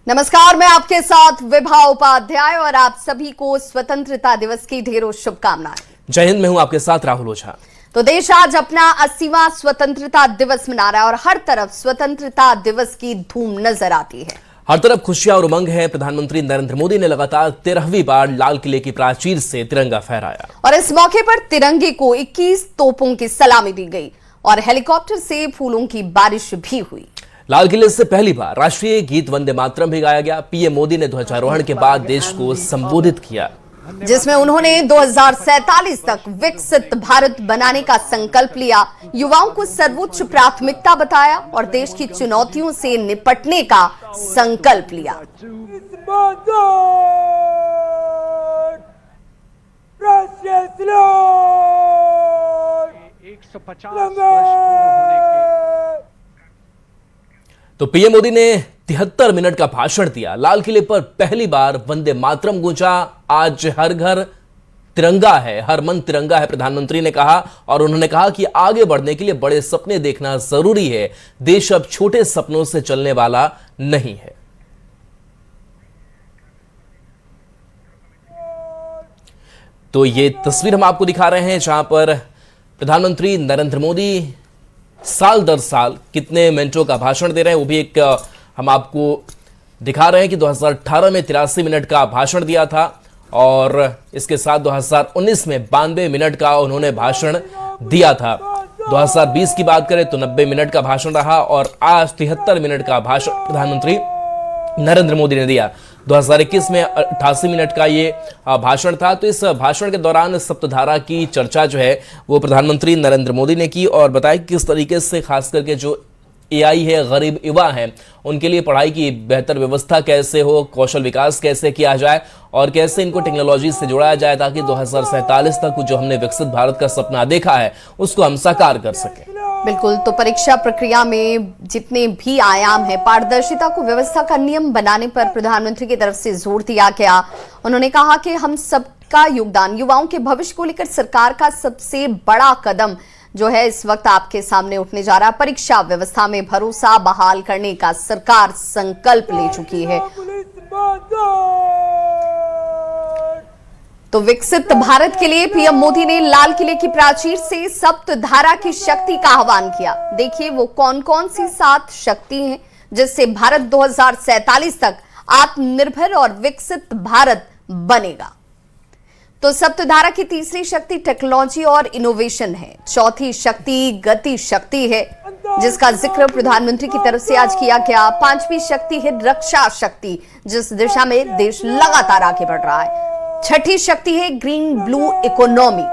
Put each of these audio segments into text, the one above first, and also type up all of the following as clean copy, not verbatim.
नमस्कार, मैं आपके साथ विभा उपाध्याय और आप सभी को स्वतंत्रता दिवस की ढेरों शुभकामनाएं। जय हिंद। मैं हूं आपके साथ राहुल ओझा। तो देश आज अपना 80वां स्वतंत्रता दिवस मना रहा है और हर तरफ स्वतंत्रता दिवस की धूम नजर आती है। हर तरफ खुशियां और उमंग है। प्रधानमंत्री नरेंद्र मोदी ने लगातार 13वीं बार लाल किले की प्राचीर से तिरंगा फहराया और इस मौके पर तिरंगे को 21 तोपों की सलामी दी गई और हेलीकॉप्टर से फूलों की बारिश भी हुई। लाल किले से पहली बार राष्ट्रीय गीत वंदे मातरम भी गाया गया। पीएम मोदी ने ध्वजारोहण के बाद देश को संबोधित किया, जिसमें उन्होंने 2047 तक विकसित भारत बनाने का संकल्प लिया, युवाओं को सर्वोच्च प्राथमिकता बताया और देश की चुनौतियों से निपटने का संकल्प लिया। तो पीएम मोदी ने 73 मिनट का भाषण दिया। लाल किले पर पहली बार वंदे मातरम गूंजा। आज हर घर तिरंगा है, हर मन तिरंगा है, प्रधानमंत्री ने कहा। और उन्होंने कहा कि आगे बढ़ने के लिए बड़े सपने देखना जरूरी है। देश अब छोटे सपनों से चलने वाला नहीं है। तो ये तस्वीर हम आपको दिखा रहे हैं जहां पर प्रधानमंत्री नरेंद्र मोदी साल दर साल कितने मिनटों का भाषण दे रहे हैं, वो भी एक हम आपको दिखा रहे हैं कि 2018 में 83 मिनट का भाषण दिया था और इसके साथ 2019 में 92 मिनट का उन्होंने भाषण दिया था। 2020 की बात करें तो 90 मिनट का भाषण रहा और आज 73 मिनट का भाषण प्रधानमंत्री नरेंद्र मोदी ने दिया। 2021 में 88 मिनट का ये भाषण था। तो इस भाषण के दौरान सप्तधारा की चर्चा जो है वो प्रधानमंत्री नरेंद्र मोदी ने की और बताया कि किस तरीके से खास करके जो एआई है, गरीब युवा हैं, उनके लिए पढ़ाई की बेहतर व्यवस्था कैसे हो, कौशल विकास कैसे किया जाए और कैसे इनको टेक्नोलॉजी से जोड़ा जाए ताकि 2047 तक जो हमने विकसित भारत का सपना देखा है उसको हम साकार कर सकें। बिल्कुल। तो परीक्षा प्रक्रिया में जितने भी आयाम है, पारदर्शिता को व्यवस्था का नियम बनाने पर प्रधानमंत्री की तरफ से जोर दिया गया। उन्होंने कहा कि हम सबका योगदान, युवाओं के भविष्य को लेकर सरकार का सबसे बड़ा कदम जो है इस वक्त आपके सामने उठने जा रहा है। परीक्षा व्यवस्था में भरोसा बहाल करने का सरकार संकल्प ले चुकी है। तो विकसित भारत के लिए पीएम मोदी ने लाल किले की प्राचीर से सप्तधारा की शक्ति का आह्वान किया। देखिए वो कौन कौन सी 7 शक्ति हैं जिससे भारत 2047 तक आत्मनिर्भर और विकसित भारत बनेगा। तो सप्तधारा की तीसरी शक्ति टेक्नोलॉजी और इनोवेशन है। चौथी शक्ति गति शक्ति है जिसका जिक्र प्रधानमंत्री की तरफ से आज किया गया। 5वीं शक्ति है रक्षा शक्ति, जिस दिशा में देश लगातार आगे बढ़ रहा है। 6ठी शक्ति है ग्रीन ब्लू इकोनॉमी।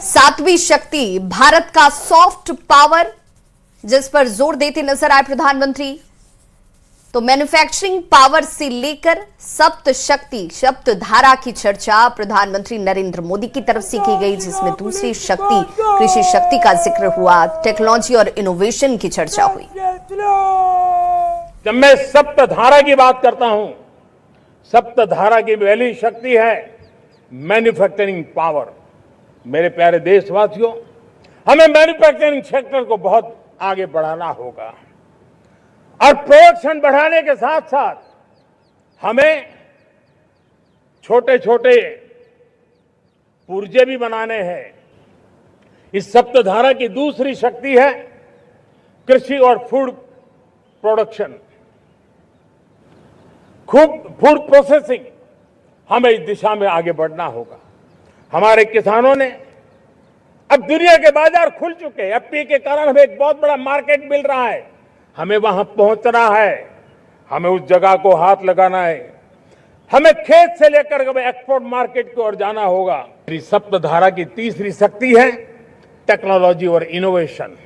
7वीं शक्ति भारत का सॉफ्ट पावर, जिस पर जोर देते नजर आए प्रधानमंत्री। तो मैन्युफैक्चरिंग पावर से लेकर सप्त शक्ति सप्तधारा की चर्चा प्रधानमंत्री नरेंद्र मोदी की तरफ से की गई, जिसमें दूसरी शक्ति कृषि शक्ति का जिक्र हुआ, टेक्नोलॉजी और इनोवेशन की चर्चा हुई। जब मैं सप्तधारा की बात करता हूं, सप्तधारा की पहली शक्ति है मैन्युफैक्चरिंग पावर। मेरे प्यारे देशवासियों, हमें मैन्युफैक्चरिंग सेक्टर को बहुत आगे बढ़ाना होगा और प्रोडक्शन बढ़ाने के साथ साथ हमें छोटे छोटे पुर्जे भी बनाने हैं। इस सप्तधारा की दूसरी शक्ति है कृषि और फूड प्रोडक्शन, फूड प्रोसेसिंग। हमें इस दिशा में आगे बढ़ना होगा। हमारे किसानों ने अब दुनिया के बाजार खुल चुके हैं। एफपीए के कारण हमें एक बहुत बड़ा मार्केट मिल रहा है। हमें वहां पहुंचना है, हमें उस जगह को हाथ लगाना है। हमें खेत से लेकर एक्सपोर्ट मार्केट की ओर जाना होगा। सप्तधारा की तीसरी शक्ति है टेक्नोलॉजी और इनोवेशन।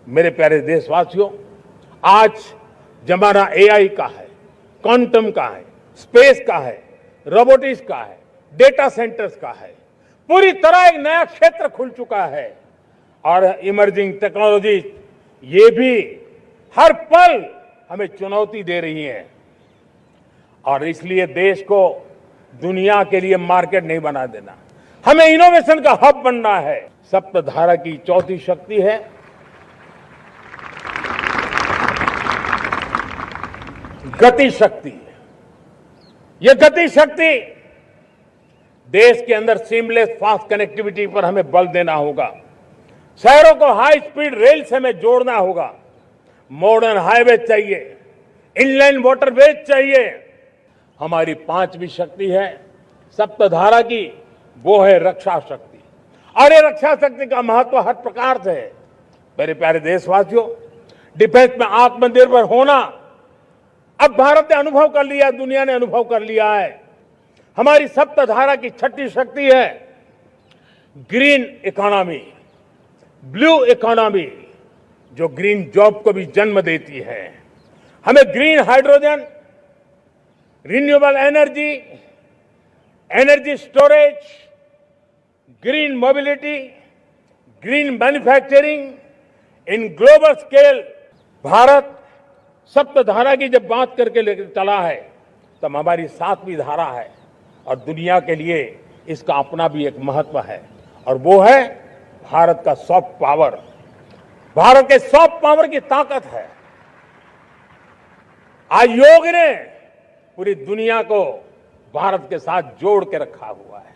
मेरे प्यारे देशवासियों, आज जमाना एआई का है, क्वांटम का है, स्पेस का है, रोबोटिक्स का है, डेटा सेंटर्स का है। पूरी तरह एक नया क्षेत्र खुल चुका है और इमर्जिंग टेक्नोलॉजी ये भी हर पल हमें चुनौती दे रही है और इसलिए देश को दुनिया के लिए मार्केट नहीं बना देना, हमें इनोवेशन का हब बनना है। सप्तधारा की चौथी शक्ति है गति शक्ति। ये गति शक्ति देश के अंदर सीमलेस फास्ट कनेक्टिविटी पर हमें बल देना होगा। शहरों को हाई स्पीड रेल से हमें जोड़ना होगा। मॉडर्न हाईवे चाहिए, इनलैंड वाटरवेज चाहिए। हमारी पांचवी शक्ति है सप्तधारा की, वो है रक्षा शक्ति। और ये रक्षा शक्ति का महत्व हर प्रकार से है। मेरे प्यारे देशवासियों, डिफेंस में आत्मनिर्भर होना अब भारत ने अनुभव कर लिया, दुनिया ने अनुभव कर लिया है। हमारी सप्तधारा की छठी शक्ति है ग्रीन इकोनॉमी, ब्लू इकोनॉमी, जो ग्रीन जॉब को भी जन्म देती है। हमें green hydrogen, renewable energy, energy storage, green mobility, green manufacturing in global scale. Bharat Saptadhara की जब बात करके लेकर चला है तब हमारी सातवीं धारा है और दुनिया के लिए इसका अपना भी एक महत्व है, और वो है भारत का सॉफ्ट पावर। भारत के सॉफ्ट पावर की ताकत है। आज योग ने पूरी दुनिया को भारत के साथ जोड़ के रखा हुआ है।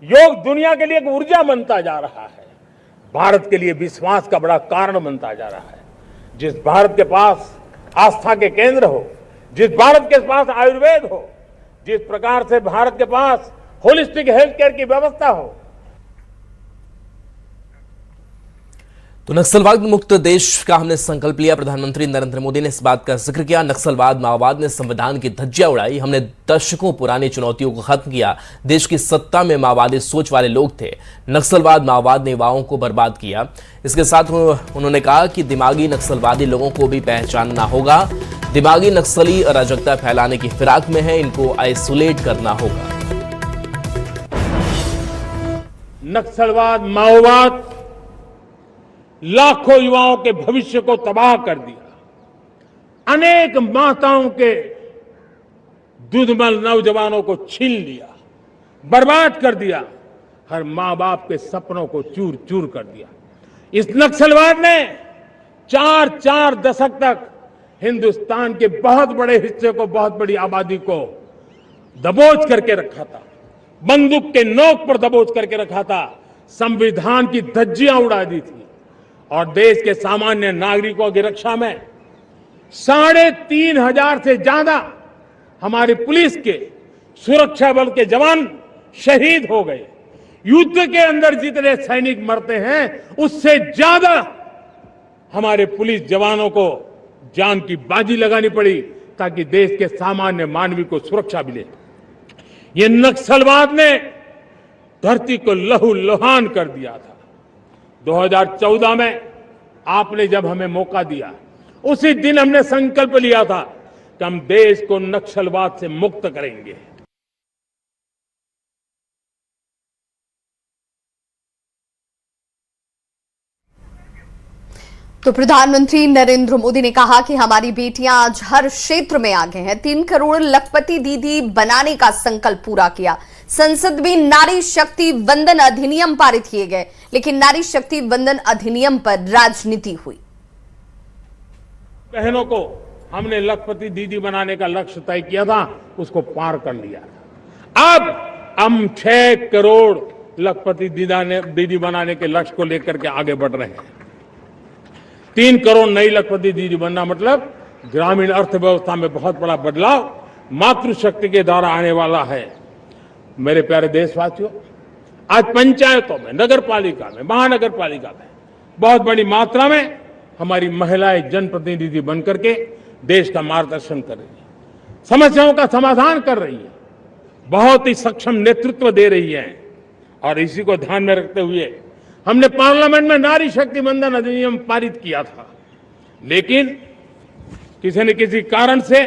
योग दुनिया के लिए एक ऊर्जा बनता जा रहा है, भारत के लिए विश्वास का बड़ा कारण बनता जा रहा है। जिस भारत के पास आस्था के केंद्र हो, जिस भारत के पास आयुर्वेद हो, जिस प्रकार से भारत के पास होलिस्टिक हेल्थ केयर की व्यवस्था हो। तो नक्सलवाद मुक्त देश का हमने संकल्प लिया। प्रधानमंत्री नरेंद्र मोदी ने इस बात का जिक्र किया। नक्सलवाद माओवाद ने संविधान की धज्जियां उड़ाई। हमने दशकों पुरानी चुनौतियों को खत्म किया। देश की सत्ता में माओवादी सोच वाले लोग थे। नक्सलवाद माओवाद ने युवाओं को बर्बाद किया। इसके साथ उन्होंने कहा कि दिमागी नक्सलवादी लोगों को भी पहचानना होगा। दिमागी नक्सली अराजकता फैलाने की फिराक में है, इनको आइसोलेट करना होगा। नक्सलवाद माओवाद लाखों युवाओं के भविष्य को तबाह कर दिया। अनेक माताओं के दूधमल नौजवानों को छीन लिया, बर्बाद कर दिया। हर मां बाप के सपनों को चूर चूर कर दिया। इस नक्सलवाद ने 4 दशक तक हिंदुस्तान के बहुत बड़े हिस्से को, बहुत बड़ी आबादी को दबोच करके रखा था। बंदूक के नोक पर दबोच करके रखा था। संविधान की धज्जियां उड़ा दी थी और देश के सामान्य नागरिकों की रक्षा में 3,500 से ज्यादा हमारी पुलिस के, सुरक्षा बल के जवान शहीद हो गए। युद्ध के अंदर जितने सैनिक मरते हैं उससे ज्यादा हमारे पुलिस जवानों को जान की बाजी लगानी पड़ी ताकि देश के सामान्य मानवी को सुरक्षा मिले। ये नक्सलवाद ने धरती को लहूलुहान कर दिया था। 2014 में आपने जब हमें मौका दिया, उसी दिन हमने संकल्प लिया था कि हम देश को नक्सलवाद से मुक्त करेंगे। तो प्रधानमंत्री नरेंद्र मोदी ने कहा कि हमारी बेटियां आज हर क्षेत्र में आगे हैं। 3 करोड़ लखपति दीदी बनाने का संकल्प पूरा किया। संसद में नारी शक्ति वंदन अधिनियम पारित किए गए, लेकिन नारी शक्ति वंदन अधिनियम पर राजनीति हुई। बहनों को हमने लखपति दीदी बनाने का लक्ष्य तय किया था, उसको पार कर लिया। अब हम 6 करोड़ लखपति दीदी बनाने के लक्ष्य को लेकर के आगे बढ़ रहे हैं। 3 करोड़ नई लखपति दीदी बनना मतलब ग्रामीण अर्थव्यवस्था में बहुत बड़ा बदलाव मातृशक्ति के द्वारा आने वाला है। मेरे प्यारे देशवासियों, आज पंचायतों में, नगर पालिका में, महानगर पालिका में बहुत बड़ी मात्रा में हमारी महिलाएं जनप्रतिनिधि बनकर के देश का मार्गदर्शन कर रही है, समस्याओं का समाधान कर रही है, बहुत ही सक्षम नेतृत्व दे रही है। और इसी को ध्यान में रखते हुए हमने पार्लियामेंट में नारी शक्ति वंदन अधिनियम पारित किया था, लेकिन किसी न किसी कारण से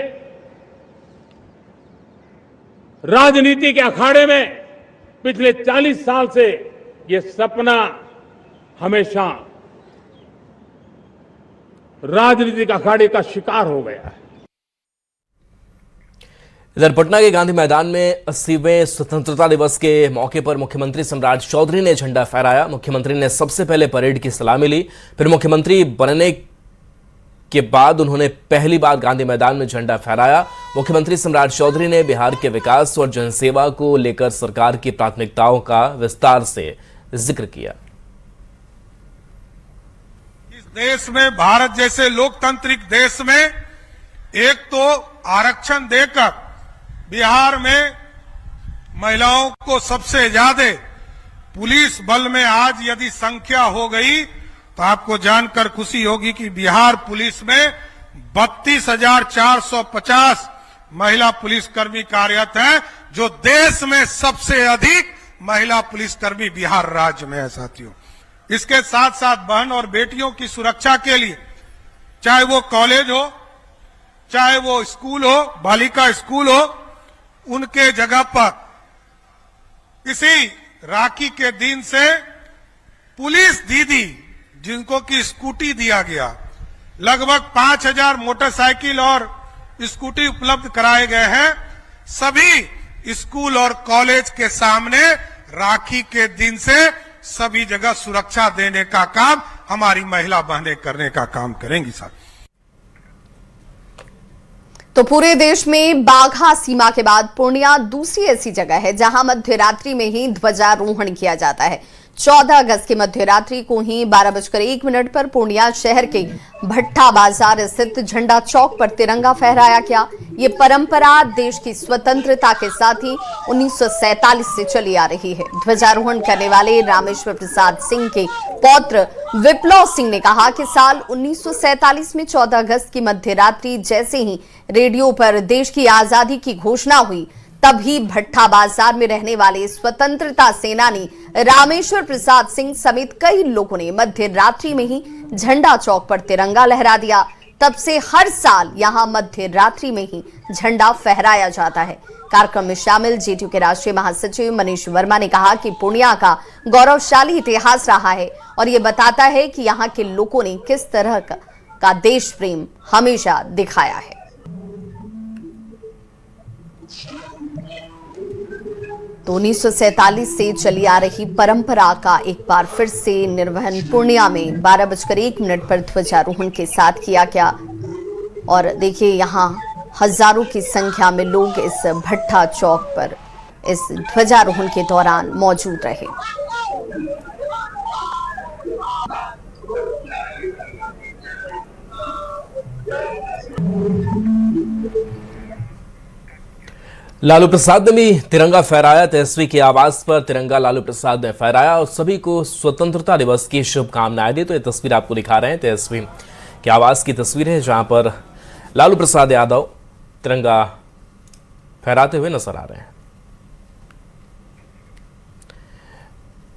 राजनीति के अखाड़े में पिछले 40 साल से ये सपना हमेशा राजनीतिक अखाड़े का शिकार हो गया है। इधर पटना के गांधी मैदान में 80वें स्वतंत्रता दिवस के मौके पर मुख्यमंत्री सम्राट चौधरी ने झंडा फहराया। मुख्यमंत्री ने सबसे पहले परेड की सलामी ली, फिर मुख्यमंत्री बनने के बाद उन्होंने पहली बार गांधी मैदान में झंडा फहराया। मुख्यमंत्री सम्राट चौधरी ने बिहार के विकास और जनसेवा को लेकर सरकार की प्राथमिकताओं का विस्तार से जिक्र किया। इस देश में, भारत जैसे लोकतांत्रिक देश में, एक तो आरक्षण देकर बिहार में महिलाओं को सबसे ज्यादा पुलिस बल में आज यदि संख्या हो गई तो आपको जानकर खुशी होगी कि बिहार पुलिस में 32,450 महिला पुलिसकर्मी कार्यरत हैं, जो देश में सबसे अधिक महिला पुलिसकर्मी बिहार राज्य में है साथियों। इसके साथ साथ बहन और बेटियों की सुरक्षा के लिए, चाहे वो कॉलेज हो, चाहे वो स्कूल हो, बालिका स्कूल हो, उनके जगह पर इसी राखी के दिन से पुलिस दीदी जिनको की स्कूटी दिया गया, लगभग 5,000 मोटरसाइकिल और स्कूटी उपलब्ध कराए गए हैं। सभी स्कूल और कॉलेज के सामने राखी के दिन से सभी जगह सुरक्षा देने का काम हमारी महिला बहनें करने का काम करेंगी साहब। तो पूरे देश में बाघा सीमा के बाद पूर्णिया दूसरी ऐसी जगह है जहां मध्य रात्रि में ही ध्वजारोहण किया जाता है। 14 अगस्त की मध्य रात्रि को ही 12:01 पर पूर्णिया शहर के भट्टा बाजार स्थित झंडा चौक पर तिरंगा फहराया गया। ये परंपरा देश की स्वतंत्रता के साथ ही 1947 से चली आ रही है। ध्वजारोहण करने वाले रामेश्वर प्रसाद सिंह के पौत्र विप्लव सिंह ने कहा कि साल 1947 में 14 अगस्त की मध्य रात्रि जैसे ही रेडियो पर देश की आजादी की घोषणा हुई, तभी भट्टा बाजार में रहने वाले स्वतंत्रता सेनानी रामेश्वर प्रसाद सिंह समेत कई लोगों ने मध्य रात्रि में ही झंडा चौक पर तिरंगा लहरा दिया। तब से हर साल यहां मध्य रात्रि में ही झंडा फहराया जाता है। कार्यक्रम में शामिल जेडीयू के राष्ट्रीय महासचिव मनीष वर्मा ने कहा कि पूर्णिया का गौरवशाली इतिहास रहा है और ये बताता है कि यहाँ के लोगों ने किस तरह का देश प्रेम हमेशा दिखाया है। तो 1947 से चली आ रही परंपरा का एक बार फिर से निर्वहन पूर्णिया में 12:01 पर ध्वजारोहण के साथ किया गया। और देखिए यहाँ हजारों की संख्या में लोग इस भट्टा चौक पर इस ध्वजारोहण के दौरान मौजूद रहे। लालू प्रसाद ने भी तिरंगा फहराया। तेजस्वी के आवास पर तिरंगा लालू प्रसाद ने फहराया और सभी को स्वतंत्रता दिवस की शुभकामनाएं दी। तो ये तस्वीर आपको दिखा रहे हैं तेजस्वी के आवास की तस्वीर है, जहां पर लालू प्रसाद यादव तिरंगा फहराते हुए नजर आ रहे हैं।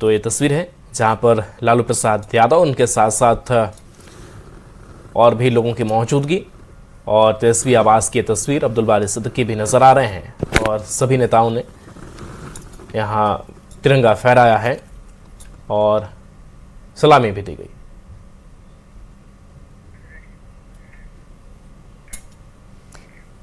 तो ये तस्वीर है जहां पर लालू प्रसाद यादव, उनके साथ साथ और भी लोगों की मौजूदगी और तेजस्वी आवास की तस्वीर अब्दुल बारी सिद्दीकी भी नजर आ रहे हैं और सभी नेताओं ने यहाँ तिरंगा फहराया है और सलामी भी दी गई।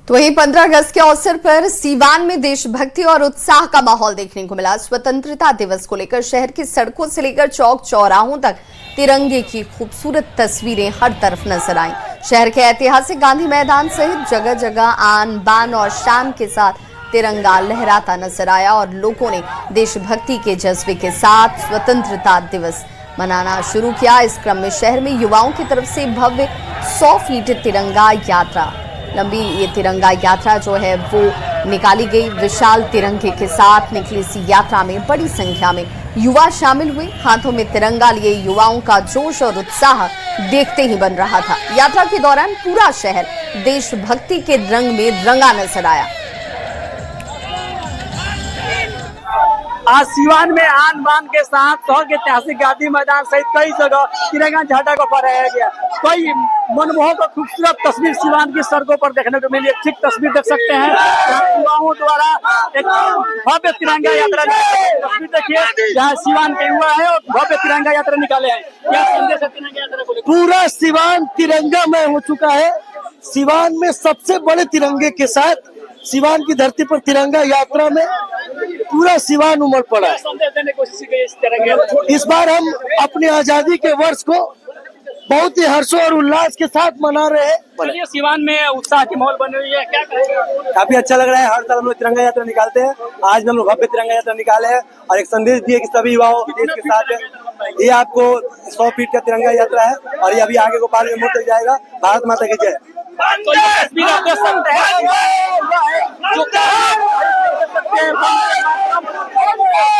तो वहीं 15 अगस्त के अवसर पर सीवान में देशभक्ति और उत्साह का माहौल देखने को मिला। स्वतंत्रता दिवस को लेकर शहर की सड़कों से लेकर चौक चौराहों तक तिरंगे की खूबसूरत तस्वीरें हर तरफ नजर आईं। शहर के ऐतिहासिक गांधी मैदान सहित जगह जगह आन बान और शान के साथ तिरंगा लहराता नजर आया और लोगों ने देशभक्ति के जज्बे के साथ स्वतंत्रता दिवस मनाना शुरू किया। इस क्रम में शहर में युवाओं की तरफ से भव्य 100 फीट तिरंगा यात्रा, लंबी ये तिरंगा यात्रा जो है वो निकाली गई। विशाल तिरंगे के साथ निकली इस यात्रा में बड़ी संख्या में युवा शामिल हुए। हाथों में तिरंगा लिए युवाओं का जोश और उत्साह देखते ही बन रहा था। यात्रा के दौरान पूरा शहर देशभक्ति के रंग में रंगा नजर आया। आज सीवान में आन बान के साथ शहर के ऐतिहासिक गांधी मैदान सहित कई जगह तिरंगा झंडा को फहराया गया। कई मनमोहक और खूबसूरत तस्वीर सीवान की सड़कों पर देखने को मिली। एक ठीक तस्वीर देख सकते हैं, युवाओं द्वारा एक भव्य तिरंगा यात्रा तस्वीर देखिए, जहाँ सीवान के युवा है और भव्य तिरंगा यात्रा निकाले हैं। क्या संदेश है तिरंगा यात्रा को लेकर? पूरा सीवान तिरंगामय हो चुका है। सीवान में सबसे बड़े तिरंगे के साथ सीवान की धरती पर तिरंगा यात्रा में पूरा सीवान उमड़ पड़ा है। संदेश देने की कोशिश की इस तिरंगे। इस बार हम अपनी आजादी के वर्ष को बहुत ही हर्षो और उल्लास के साथ मना रहे हैं। चलिए, सिवान में उत्साह की माहौल बनी हुई है, क्या कहेंगे? काफी अच्छा लग रहा है। हर साल हम लोग तिरंगा यात्रा निकालते हैं, आज भी हम लोग भव्य तिरंगा यात्रा निकाले हैं और एक संदेश दिए कि सभी युवाओं देश के साथ है। ये आपको 100 फीट का तिरंगा यात्रा है और ये अभी आगे गोपाल में मोड़ तक जाएगा। भारत माता की जय। तो ये तस्वीर आप देख सकते हैं, जो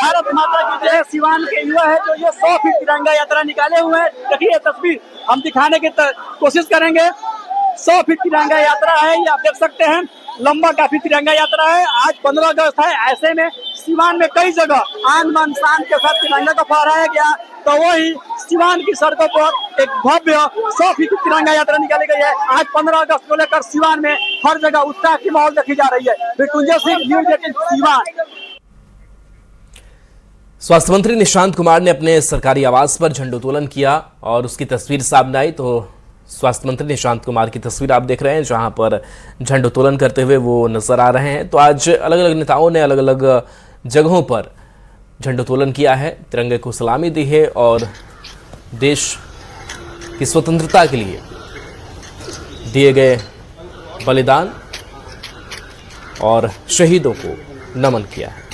भारत माता की जय सिवान के युवा है जो ये 100 फीट तिरंगा यात्रा निकाले हुए हैं। देखिए तस्वीर हम दिखाने की कोशिश करेंगे। 100 फीट तिरंगा यात्रा है, ये आप देख सकते हैं, लंबा काफी तिरंगा यात्रा है। आज 15 अगस्त है, ऐसे में सिवान में कई जगह आन बान शान के साथ तिरंगा को फहराया गया। तो वही सिवान की सड़कों पर एक भव्य 100 फीट तिरंगा यात्रा निकाली गई है। आज 15 अगस्त को लेकर सिवान में हर जगह उत्साह की माहौल देखी जा रही है। मृत्युंजय सिंह, न्यूज़ 18 सिवान। स्वास्थ्य मंत्री निशांत कुमार ने अपने सरकारी आवास पर झंडोत्तोलन किया और उसकी तस्वीर सामने आई। तो स्वास्थ्य मंत्री निशांत कुमार की तस्वीर आप देख रहे हैं, जहां पर झंडोत्तोलन करते हुए वो नजर आ रहे हैं। तो आज अलग अलग नेताओं ने अलग अलग जगहों पर झंडोत्तोलन किया है, तिरंगे को सलामी दी है और देश की स्वतंत्रता के लिए दिए गए बलिदान और शहीदों को नमन किया है।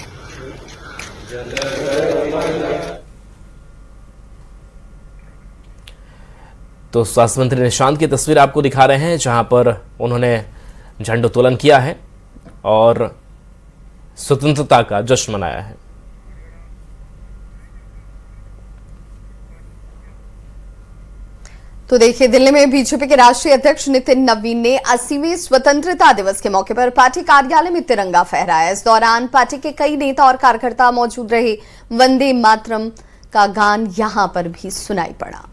तो स्वास्थ्य मंत्री निशांत की तस्वीर आपको दिखा रहे हैं, जहां पर उन्होंने झंडोत्तोलन किया है और स्वतंत्रता का जश्न मनाया है। तो देखिए, दिल्ली में बीजेपी के राष्ट्रीय अध्यक्ष नितिन नवीन ने 80वें स्वतंत्रता दिवस के मौके पर पार्टी कार्यालय में तिरंगा फहराया। इस दौरान पार्टी के कई नेता और कार्यकर्ता मौजूद रहे। वंदे मातरम का गान यहां पर भी सुनाई पड़ा।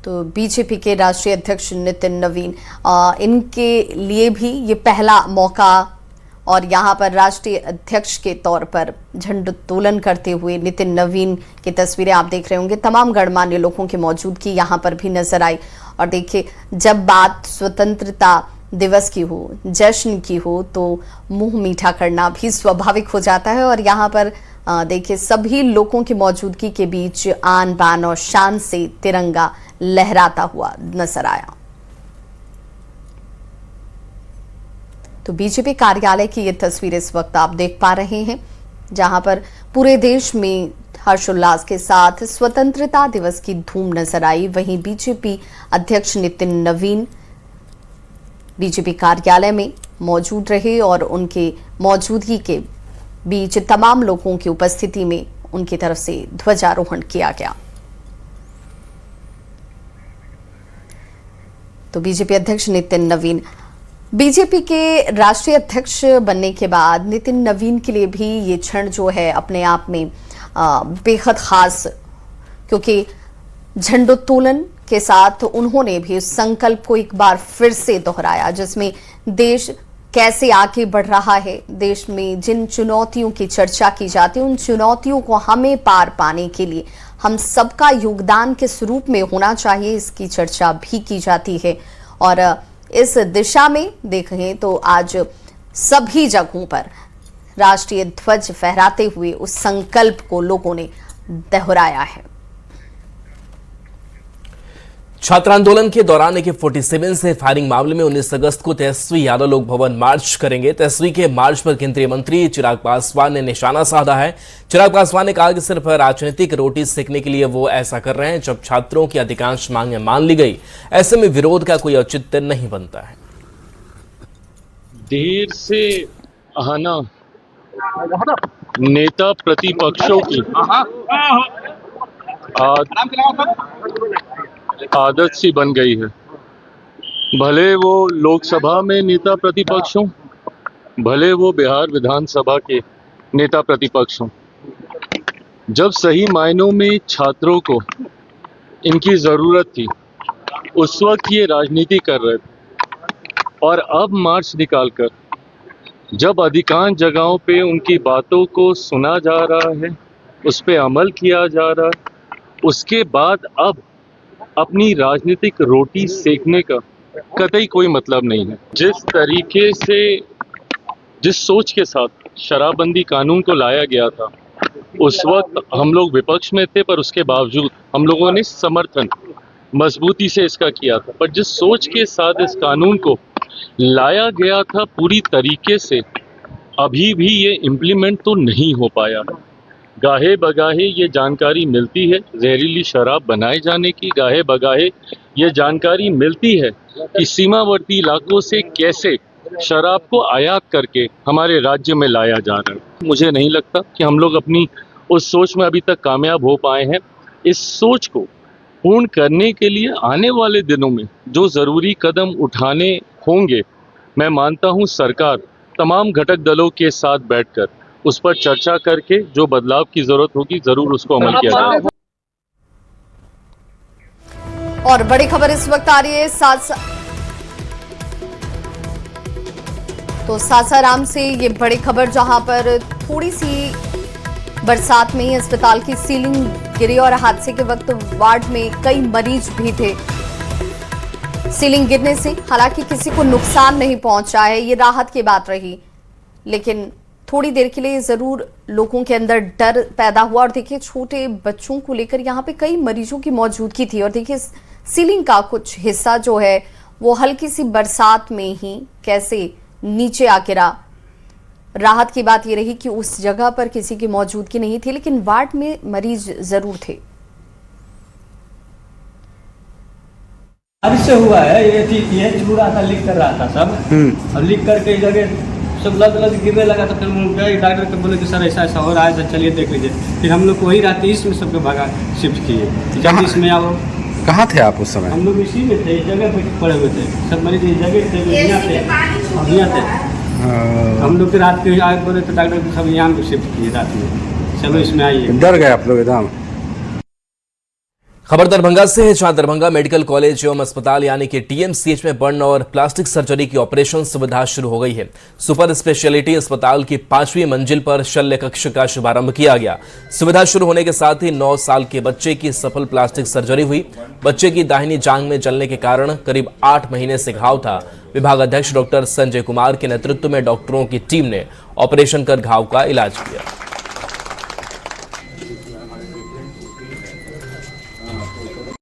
तो बीजेपी के राष्ट्रीय अध्यक्ष नितिन नवीन, इनके लिए भी ये पहला मौका और यहां पर राष्ट्रीय अध्यक्ष के तौर पर झंडोत्तोलन करते हुए नितिन नवीन की तस्वीरें आप देख रहे होंगे। तमाम गणमान्य लोगों की मौजूदगी यहां पर भी नजर आई। और देखिए, जब बात स्वतंत्रता दिवस की हो, जश्न की हो, तो मुंह मीठा करना भी स्वाभाविक हो जाता है। और यहाँ पर देखिए, सभी लोगों की मौजूदगी के बीच आन बान और शान से तिरंगा लहराता हुआ नजर आया। तो बीजेपी कार्यालय की ये तस्वीर इस वक्त आप देख पा रहे हैं, जहां पर पूरे देश में हर्षोल्लास के साथ स्वतंत्रता दिवस की धूम नजर आई। वहीं बीजेपी अध्यक्ष नितिन नवीन बीजेपी कार्यालय में मौजूद रहे और उनके मौजूदगी के बीच तमाम लोगों की उपस्थिति में उनकी तरफ से ध्वजारोहण किया गया। तो बीजेपी अध्यक्ष नितिन नवीन, बीजेपी के राष्ट्रीय अध्यक्ष बनने के बाद नितिन नवीन के लिए भी ये क्षण जो है अपने आप में बेहद खास, क्योंकि झंडोत्तोलन के साथ उन्होंने भी उस संकल्प को एक बार फिर से दोहराया, जिसमें देश कैसे आगे बढ़ रहा है, देश में जिन चुनौतियों की चर्चा की जाती है, उन चुनौतियों को हमें पार पाने के लिए हम सबका योगदान किस रूप में होना चाहिए, इसकी चर्चा भी की जाती है। और इस दिशा में देखें तो आज सभी जगहों पर राष्ट्रीय ध्वज फहराते हुए उस संकल्प को लोगों ने दोहराया है। छात्र आंदोलन के दौरान AK-47 से फायरिंग मामले में 19 अगस्त को तेजस्वी यादव लोक भवन मार्च करेंगे। तेजस्वी के मार्च पर केंद्रीय मंत्री चिराग पासवान ने निशाना साधा है। चिराग पासवान ने कहा कि सिर्फ राजनीतिक रोटी सेकने के लिए वो ऐसा कर रहे हैं। जब छात्रों की अधिकांश मांगें मान ली गई, ऐसे में विरोध का कोई औचित्य नहीं बनता है। देर से आना नेता प्रतिपक्षों की आदत सी बन गई है। भले वो लोकसभा में नेता प्रतिपक्ष हों, भले वो बिहार विधानसभा के नेता प्रतिपक्ष हों, जब सही मायनों में छात्रों को इनकी जरूरत थी, उस वक्त ये राजनीति कर रहे थे। और अब मार्च निकालकर जब अधिकांश जगहों पे उनकी बातों को सुना जा रहा है, उस पे अमल किया जा रहा है, उसके बाद अब अपनी राजनीतिक रोटी सेकने का कतई कोई मतलब नहीं है। जिस तरीके से, जिस सोच के साथ शराबबंदी कानून को लाया गया था, उस वक्त हम लोग विपक्ष में थे, पर उसके बावजूद हम लोगों ने समर्थन मजबूती से इसका किया था। पर जिस सोच के साथ इस कानून को लाया गया था पूरी तरीके से अभी भी ये इम्प्लीमेंट तो नहीं हो पाया। गाहे बगाहे ये जानकारी मिलती है जहरीली शराब बनाए जाने की, गाहे बगाहे ये जानकारी मिलती है कि सीमावर्ती इलाकों से कैसे शराब को आयात करके हमारे राज्य में लाया जा रहा है। मुझे नहीं लगता कि हम लोग अपनी उस सोच में अभी तक कामयाब हो पाए हैं। इस सोच को पूर्ण करने के लिए आने वाले दिनों में जो ज़रूरी कदम उठाने होंगे, मैं मानता हूं सरकार तमाम घटक दलों के साथ बैठकर उस पर चर्चा करके जो बदलाव की जरूरत होगी जरूर उसको अमल किया जाएगा। और बड़ी खबर इस वक्त आ रही है सासाराम से। ये बड़ी खबर जहां पर थोड़ी सी बरसात में ही अस्पताल की सीलिंग गिरी और हादसे के वक्त वार्ड में कई मरीज भी थे। सीलिंग गिरने से हालांकि किसी को नुकसान नहीं पहुंचा है, ये राहत की बात रही, लेकिन थोड़ी देर के लिए जरूर लोगों के अंदर डर पैदा हुआ। और देखिए छोटे बच्चों को लेकर यहाँ पे कई मरीजों की मौजूदगी थी और देखिए सीलिंग का कुछ हिस्सा जो है वो हल्की सी बरसात में ही कैसे नीचे आ गिरा। राहत की बात ये रही कि उस जगह पर किसी की मौजूदगी नहीं थी, लेकिन वार्ड में मरीज जरूर थे। बारिश से हुआ है, ये छू रहा था, लीक कर रहा था सब, और लीक करके जगह सब लग गिरने लगा। तो फिर गए डॉक्टर को बोले कि सर ऐसा ऐसा हो रहा है, चलिए देख लीजिए। फिर हम लोग को वही रात इसमें सबको भागा शिफ्ट किए, जब इसमें आओ। कहाँ थे आप उस समय? हम लोग इसी में थे, इस जगह पे पड़े हुए थे, सब मरीज इस जगह थे, यहाँ थे, अब यहाँ थे। हम लोग रात के आए बोले तो डॉक्टर को सब यहाँ पे शिफ्ट किए रात में, चलो इसमें आइए। डर गए आप लोग एकदम। खबर दरभंगा से है, जहां दरभंगा मेडिकल कॉलेज एवं अस्पताल यानी कि टीएमसीएच में बर्न और प्लास्टिक सर्जरी की ऑपरेशन सुविधा शुरू हो गई है। सुपर स्पेशलिटी अस्पताल की 5वीं मंजिल पर शल्य कक्ष का शुभारंभ किया गया। सुविधा शुरू होने के साथ ही 9 साल के बच्चे की सफल प्लास्टिक सर्जरी हुई। बच्चे की दाहिनी जांघ में जलने के कारण करीब 8 महीने से घाव था। विभाग अध्यक्ष डॉक्टर संजय कुमार के नेतृत्व में डॉक्टरों की टीम ने ऑपरेशन कर घाव का इलाज किया।